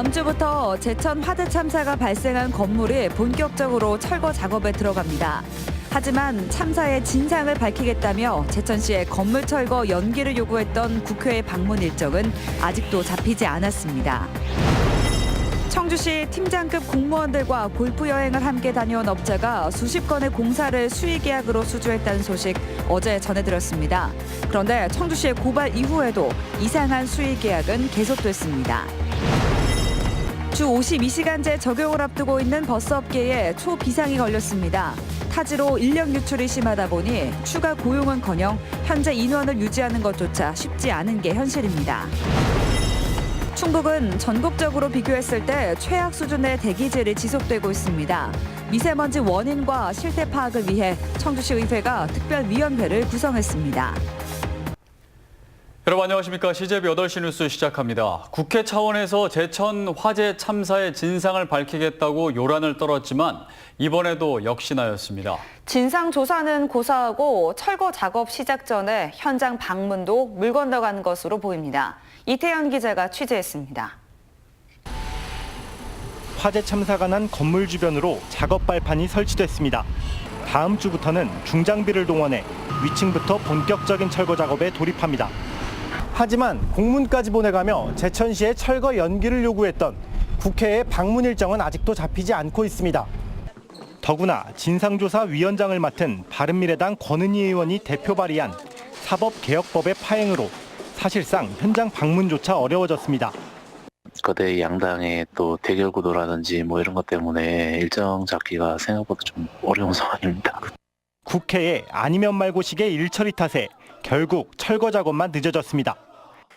다음 주부터 제천 화재 참사가 발생한 건물이 본격적으로 철거 작업에 들어갑니다. 하지만 참사의 진상을 밝히겠다며 제천시의 건물 철거 연기를 요구했던 국회의 방문 일정은 아직도 잡히지 않았습니다. 청주시 팀장급 공무원들과 골프 여행을 함께 다녀온 업자가 수십 건의 공사를 수의계약으로 수주했다는 소식 어제 전해드렸습니다. 그런데 청주시의 고발 이후에도 이상한 수의계약은 계속됐습니다. 주 52시간제 적용을 앞두고 있는 버스업계에 초비상이 걸렸습니다. 타지로 인력 유출이 심하다 보니 추가 고용은커녕 현재 인원을 유지하는 것조차 쉽지 않은 게 현실입니다. 충북은 전국적으로 비교했을 때 최악 수준의 대기질이 지속되고 있습니다. 미세먼지 원인과 실태 파악을 위해 청주시 의회가 특별위원회를 구성했습니다. 여러분 안녕하십니까. CJB 8시 뉴스 시작합니다. 국회 차원에서 제천 화재 참사의 진상을 밝히겠다고 요란을 떨었지만 이번에도 역시나였습니다. 진상조사는 고사하고 철거 작업 시작 전에 현장 방문도 물 건너간 것으로 보입니다. 이태현 기자가 취재했습니다. 화재 참사가 난 건물 주변으로 작업 발판이 설치됐습니다. 다음 주부터는 중장비를 동원해 위층부터 본격적인 철거 작업에 돌입합니다. 하지만 공문까지 보내가며 제천시의 철거 연기를 요구했던 국회의 방문 일정은 아직도 잡히지 않고 있습니다. 더구나 진상조사위원장을 맡은 바른미래당 권은희 의원이 대표 발의한 사법개혁법의 파행으로 사실상 현장 방문조차 어려워졌습니다. 거대 양당의 또 대결 구도라든지 이런 것 때문에 일정 잡기가 생각보다 좀 어려운 상황입니다. 국회에 아니면 말고식의 일처리 탓에 결국 철거 작업만 늦어졌습니다.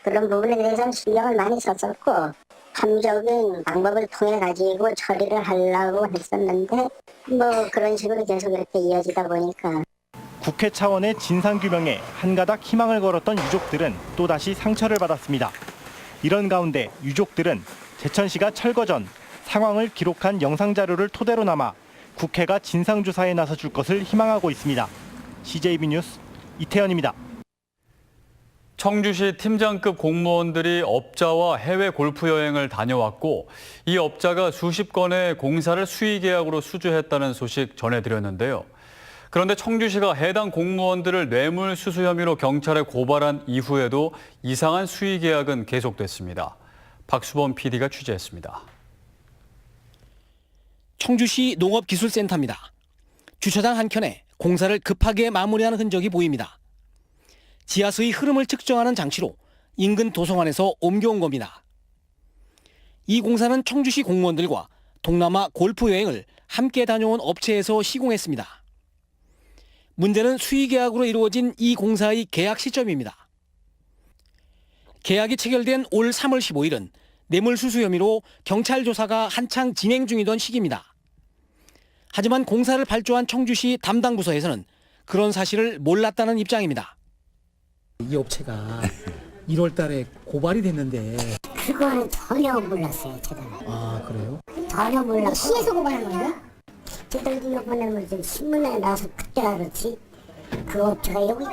그런 부분에 대해서는 신경을 많이 썼었고 합리적인 방법을 통해 가지고 처리를 하려고 했었는데 그런 식으로 계속 이렇게 이어지다 보니까 국회 차원의 진상규명에 한가닥 희망을 걸었던 유족들은 또다시 상처를 받았습니다. 이런 가운데 유족들은 제천시가 철거 전 상황을 기록한 영상자료를 토대로 남아 국회가 진상조사에 나서줄 것을 희망하고 있습니다. CJB 뉴스 이태현입니다. 청주시 팀장급 공무원들이 업자와 해외 골프 여행을 다녀왔고 이 업자가 수십 건의 공사를 수의계약으로 수주했다는 소식 전해드렸는데요. 그런데 청주시가 해당 공무원들을 뇌물수수 혐의로 경찰에 고발한 이후에도 이상한 수의계약은 계속됐습니다. 박수범 PD가 취재했습니다. 청주시 농업기술센터입니다. 주차장 한켠에 공사를 급하게 마무리하는 흔적이 보입니다. 지하수의 흐름을 측정하는 장치로 인근 도성안에서 옮겨온 겁니다. 이 공사는 청주시 공무원들과 동남아 골프 여행을 함께 다녀온 업체에서 시공했습니다. 문제는 수의계약으로 이루어진 이 공사의 계약 시점입니다. 계약이 체결된 올 3월 15일은 뇌물수수 혐의로 경찰 조사가 한창 진행 중이던 시기입니다. 하지만 공사를 발주한 청주시 담당 부서에서는 그런 사실을 몰랐다는 입장입니다. 이 업체가 1월 달에 고발이 됐는데 그거는 전혀 몰랐어요, 제가. 아 그래요? 전혀 몰랐고 시에서 고발한 거야? 저들도 이번에 신문에 나와서 그때 알았지. 그 업체가 여기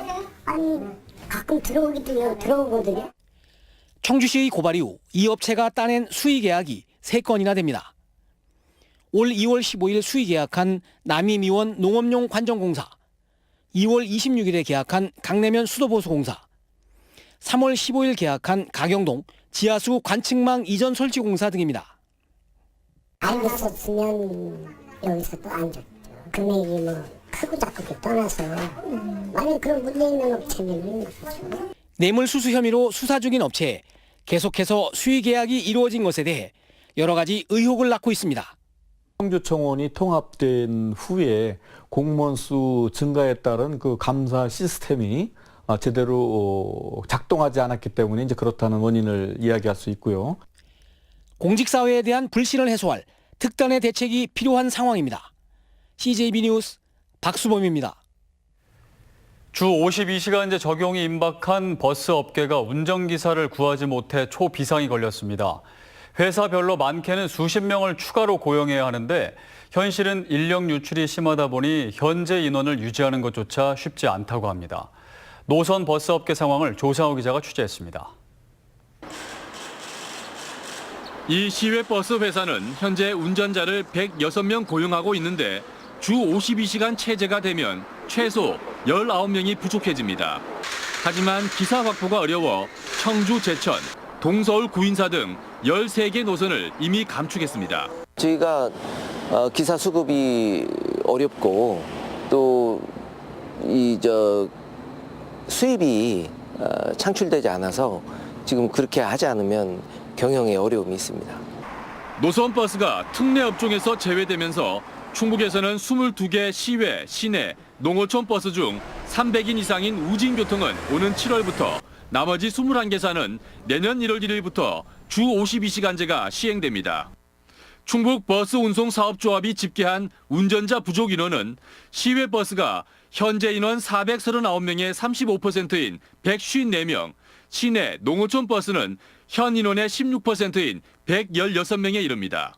가끔 들어오거든요. 청주시의 고발 이후 이 업체가 따낸 수의계약이 3건이나 됩니다. 올 2월 15일 수의계약한 남이미원 농업용 관정공사, 2월 26일에 계약한 강내면 수도보수공사, 3월 15일 계약한 가경동 지하수 관측망 이전 설치공사 등입니다. 안 됐었으면 여기서 또 안 줬죠. 금액이 크고 작고 떠나서 만약 그런 문제 있는 업체면 그렇죠. 뇌물수수 혐의로 수사 중인 업체에 계속해서 수의계약이 이루어진 것에 대해 여러 가지 의혹을 낳고 있습니다. 청주청원이 통합된 후에 공무원 수 증가에 따른 그 감사 시스템이 제대로 작동하지 않았기 때문에 이제 그렇다는 원인을 이야기할 수 있고요. 공직사회에 대한 불신을 해소할 특단의 대책이 필요한 상황입니다. CJB 뉴스 박수범입니다. 주 52시간제 적용이 임박한 버스 업계가 운전기사를 구하지 못해 초비상이 걸렸습니다. 회사별로 많게는 수십 명을 추가로 고용해야 하는데 현실은 인력 유출이 심하다 보니 현재 인원을 유지하는 것조차 쉽지 않다고 합니다. 노선 버스업계 상황을 조상우 기자가 취재했습니다. 이 시외버스 회사는 현재 운전자를 106명 고용하고 있는데 주 52시간 체제가 되면 최소 19명이 부족해집니다. 하지만 기사 확보가 어려워 청주, 제천, 동서울 구인사 등 13개 노선을 이미 감축했습니다. 저희가 기사 수급이 어렵고 또 수입이 창출되지 않아서 지금 그렇게 하지 않으면 경영에 어려움이 있습니다. 노선버스가 특례 업종에서 제외되면서 충북에서는 22개 시외, 시내, 농어촌 버스 중 300인 이상인 우진교통은 오는 7월부터 나머지 21개사는 내년 1월 1일부터 주 52시간제가 시행됩니다. 충북버스운송사업조합이 집계한 운전자 부족 인원은 시외버스가 현재 인원 439명의 35%인 154명, 시내 농어촌 버스는 현 인원의 16%인 116명에 이릅니다.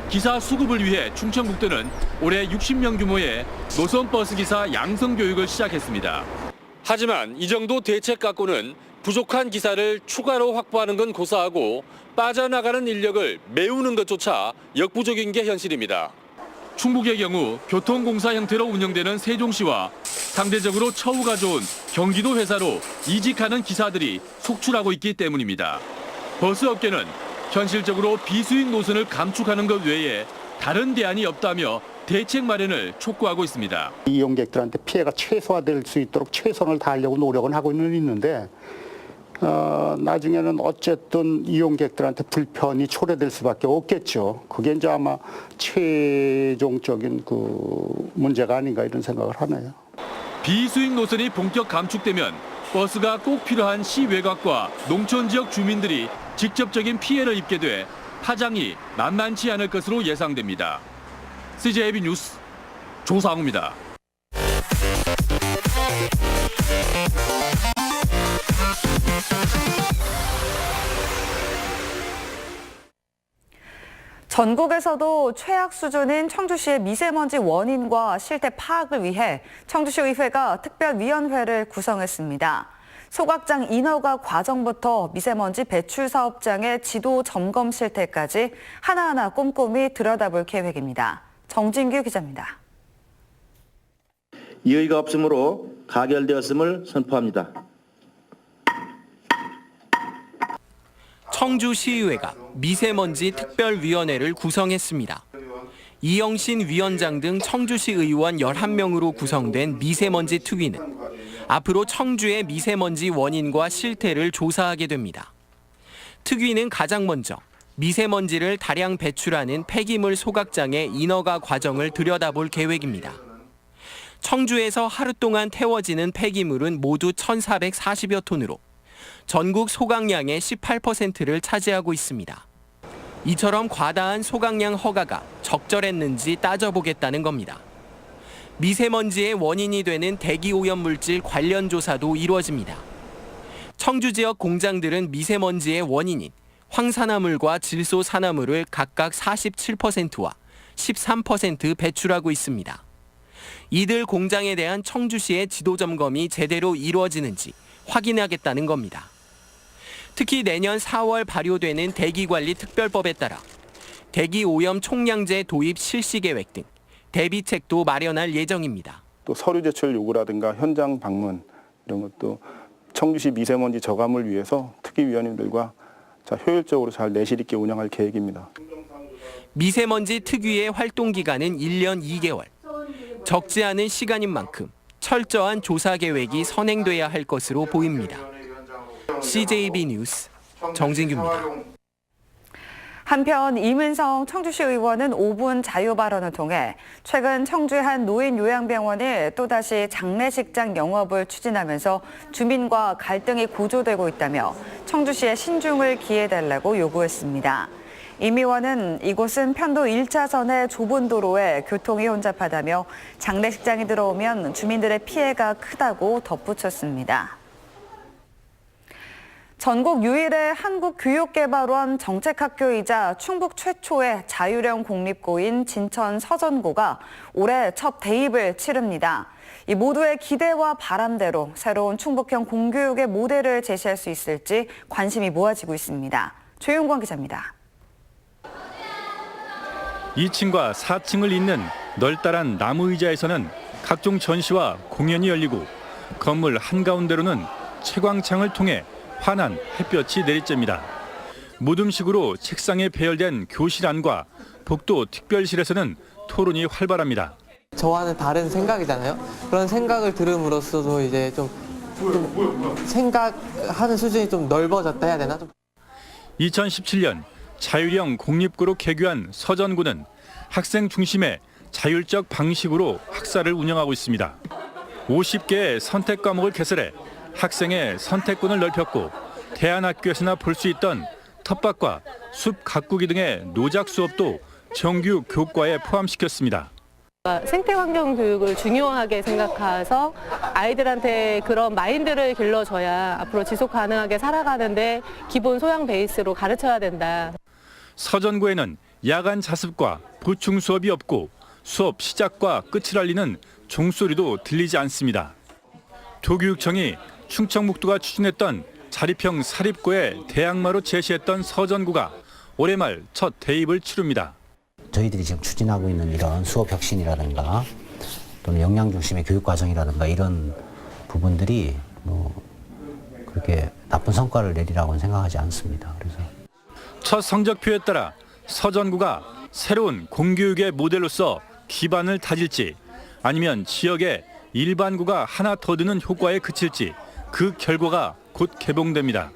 기사 수급을 위해 충청북도는 올해 60명 규모의 노선버스 기사 양성 교육을 시작했습니다. 하지만 이 정도 대책 갖고는 부족한 기사를 추가로 확보하는 건 고사하고 빠져나가는 인력을 메우는 것조차 역부족인 게 현실입니다. 충북의 경우 교통공사 형태로 운영되는 세종시와 상대적으로 처우가 좋은 경기도 회사로 이직하는 기사들이 속출하고 있기 때문입니다. 버스 업계는 현실적으로 비수익 노선을 감축하는 것 외에 다른 대안이 없다며 대책 마련을 촉구하고 있습니다. 이용객들한테 피해가 최소화될 수 있도록 최선을 다하려고 노력은 하고는 있는데 나중에는 어쨌든 이용객들한테 불편이 초래될 수밖에 없겠죠. 그게 이제 아마 최종적인 문제가 아닌가 이런 생각을 하네요. 비수익 노선이 본격 감축되면 버스가 꼭 필요한 시외곽과 농촌 지역 주민들이 직접적인 피해를 입게 돼 파장이 만만치 않을 것으로 예상됩니다. CJ 뉴스 조상우입니다. 전국에서도 최악 수준인 청주시의 미세먼지 원인과 실태 파악을 위해 청주시 의회가 특별위원회를 구성했습니다. 소각장 인허가 과정부터 미세먼지 배출 사업장의 지도 점검 실태까지 하나하나 꼼꼼히 들여다볼 계획입니다. 정진규 기자입니다. 이의가 없으므로 가결되었음을 선포합니다. 청주시의회가 미세먼지 특별위원회를 구성했습니다. 이영신 위원장 등 청주시 의원 11명으로 구성된 미세먼지 특위는 앞으로 청주의 미세먼지 원인과 실태를 조사하게 됩니다. 특위는 가장 먼저 미세먼지를 다량 배출하는 폐기물 소각장의 인허가 과정을 들여다볼 계획입니다. 청주에서 하루 동안 태워지는 폐기물은 모두 1,440여 톤으로 전국 소각량의 18%를 차지하고 있습니다. 이처럼 과다한 소각량 허가가 적절했는지 따져보겠다는 겁니다. 미세먼지의 원인이 되는 대기오염 물질 관련 조사도 이루어집니다. 청주 지역 공장들은 미세먼지의 원인인 황산화물과 질소산화물을 각각 47%와 13% 배출하고 있습니다. 이들 공장에 대한 청주시의 지도 점검이 제대로 이루어지는지 확인하겠다는 겁니다. 특히 내년 4월 발효되는 대기관리특별법에 따라 대기오염 총량제 도입 실시 계획 등 대비책도 마련할 예정입니다. 또 서류 제출 요구라든가 현장 방문 이런 것도 청주시 미세먼지 저감을 위해서 특위위원님들과 효율적으로 잘 내실 있게 운영할 계획입니다. 미세먼지 특위의 활동 기간은 1년 2개월. 적지 않은 시간인 만큼 철저한 조사 계획이 선행돼야 할 것으로 보입니다. CJB 뉴스 정진규입니다. 한편 이문성 청주시 의원은 5분 자유 발언을 통해 최근 청주의 한 노인 요양병원이 또다시 장례식장 영업을 추진하면서 주민과 갈등이 고조되고 있다며 청주시에 신중을 기해달라고 요구했습니다. 임 의원은 이곳은 편도 1차선의 좁은 도로에 교통이 혼잡하다며 장례식장이 들어오면 주민들의 피해가 크다고 덧붙였습니다. 전국 유일의 한국교육개발원 정책학교이자 충북 최초의 자율형 공립고인 진천 서전고가 올해 첫 대입을 치릅니다. 이 모두의 기대와 바람대로 새로운 충북형 공교육의 모델을 제시할 수 있을지 관심이 모아지고 있습니다. 조용관 기자입니다. 2층과 4층을 잇는 널따란 나무 의자에서는 각종 전시와 공연이 열리고 건물 한가운데로는 채광창을 통해 환한 햇볕이 내리쬐입니다. 무등식으로 책상에 배열된 교실 안과 복도 특별실에서는 토론이 활발합니다. 저와는 다른 생각이잖아요. 그런 생각을 들음으로써도 이제 좀 생각하는 수준이 좀 넓어졌다 해야 되나? 2017년 자율형 공립고로 개교한 서전구는 학생 중심의 자율적 방식으로 학사를 운영하고 있습니다. 50개의 선택 과목을 개설해 학생의 선택권을 넓혔고 대안학교에서나 볼 수 있던 텃밭과 숲 가꾸기 등의 노작 수업도 정규 교과에 포함시켰습니다. 생태환경 교육을 중요하게 생각해서 아이들한테 그런 마인드를 길러줘야 앞으로 지속 가능하게 살아가는데 기본 소양 베이스로 가르쳐야 된다. 서전구에는 야간 자습과 보충 수업이 없고 수업 시작과 끝을 알리는 종소리도 들리지 않습니다. 도교육청이 충청북도가 추진했던 자립형 사립고의 대항마로 제시했던 서전구가 올해 말 첫 대입을 치릅니다. 저희들이 지금 추진하고 있는 이런 수업 혁신이라든가 또는 역량 중심의 교육 과정이라든가 이런 부분들이 그렇게 나쁜 성과를 내리라고는 생각하지 않습니다. 그래서 첫 성적표에 따라 서전구가 새로운 공교육의 모델로서 기반을 다질지 아니면 지역에 일반구가 하나 더 드는 효과에 그칠지 그 결과가 곧 개봉됩니다.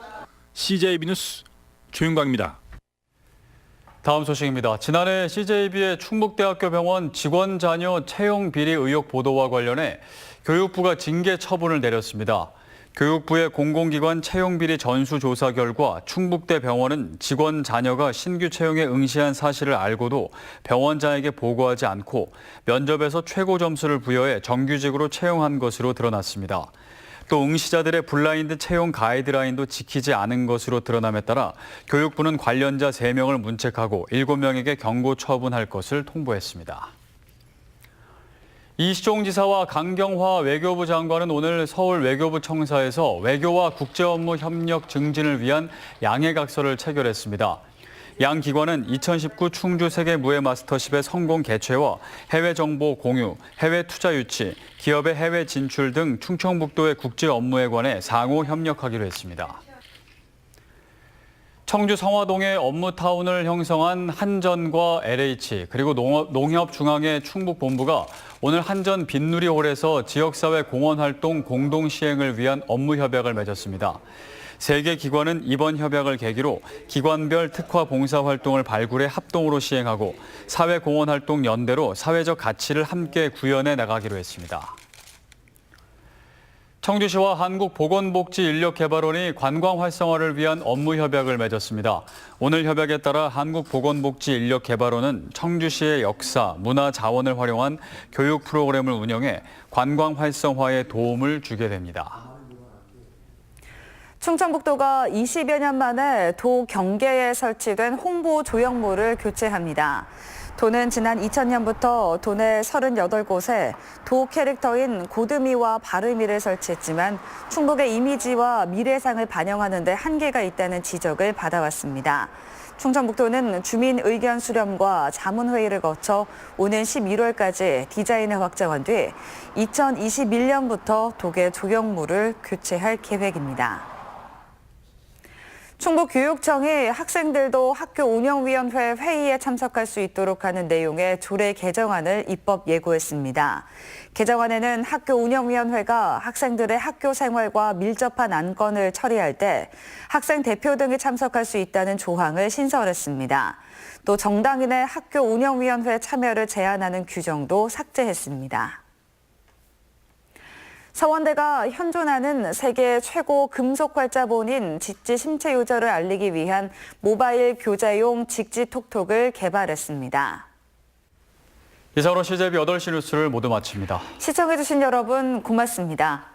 CJB 뉴스 조윤광입니다. 다음 소식입니다. 지난해 CJB의 충북대학교 병원 직원 자녀 채용 비리 의혹 보도와 관련해 교육부가 징계 처분을 내렸습니다. 교육부의 공공기관 채용 비리 전수조사 결과 충북대 병원은 직원 자녀가 신규 채용에 응시한 사실을 알고도 병원장에게 보고하지 않고 면접에서 최고 점수를 부여해 정규직으로 채용한 것으로 드러났습니다. 또 응시자들의 블라인드 채용 가이드라인도 지키지 않은 것으로 드러남에 따라 교육부는 관련자 3명을 문책하고 7명에게 경고 처분할 것을 통보했습니다. 이시종 지사와 강경화 외교부 장관은 오늘 서울 외교부 청사에서 외교와 국제업무 협력 증진을 위한 양해각서를 체결했습니다. 양 기관은 2019 충주 세계 무예 마스터십의 성공 개최와 해외 정보 공유, 해외 투자 유치, 기업의 해외 진출 등 충청북도의 국제 업무에 관해 상호 협력하기로 했습니다. 청주 성화동에 업무타운을 형성한 한전과 LH 그리고 농협중앙회 충북본부가 오늘 한전 빈누리홀에서 지역사회 공헌활동 공동 시행을 위한 업무협약을 맺었습니다. 3개 기관은 이번 협약을 계기로 기관별 특화 봉사활동을 발굴해 합동으로 시행하고 사회공헌활동 연대로 사회적 가치를 함께 구현해 나가기로 했습니다. 청주시와 한국보건복지인력개발원이 관광 활성화를 위한 업무 협약을 맺었습니다. 오늘 협약에 따라 한국보건복지인력개발원은 청주시의 역사, 문화 자원을 활용한 교육 프로그램을 운영해 관광 활성화에 도움을 주게 됩니다. 충청북도가 20여 년 만에 도 경계에 설치된 홍보 조형물을 교체합니다. 도는 지난 2000년부터 도내 38곳에 도 캐릭터인 고드미와 바르미를 설치했지만 충북의 이미지와 미래상을 반영하는 데 한계가 있다는 지적을 받아왔습니다. 충청북도는 주민 의견 수렴과 자문회의를 거쳐 오는 11월까지 디자인을 확정한 뒤 2021년부터 도계 조형물을 교체할 계획입니다. 충북교육청이 학생들도 학교운영위원회 회의에 참석할 수 있도록 하는 내용의 조례 개정안을 입법 예고했습니다. 개정안에는 학교운영위원회가 학생들의 학교 생활과 밀접한 안건을 처리할 때 학생 대표 등이 참석할 수 있다는 조항을 신설했습니다. 또 정당인의 학교운영위원회 참여를 제한하는 규정도 삭제했습니다. 서원대가 현존하는 세계 최고 금속 활자본인 직지 심체 요절을 알리기 위한 모바일 교재용 직지 톡톡을 개발했습니다. 이상으로 CJB 8시 뉴스를 모두 마칩니다. 시청해주신 여러분 고맙습니다.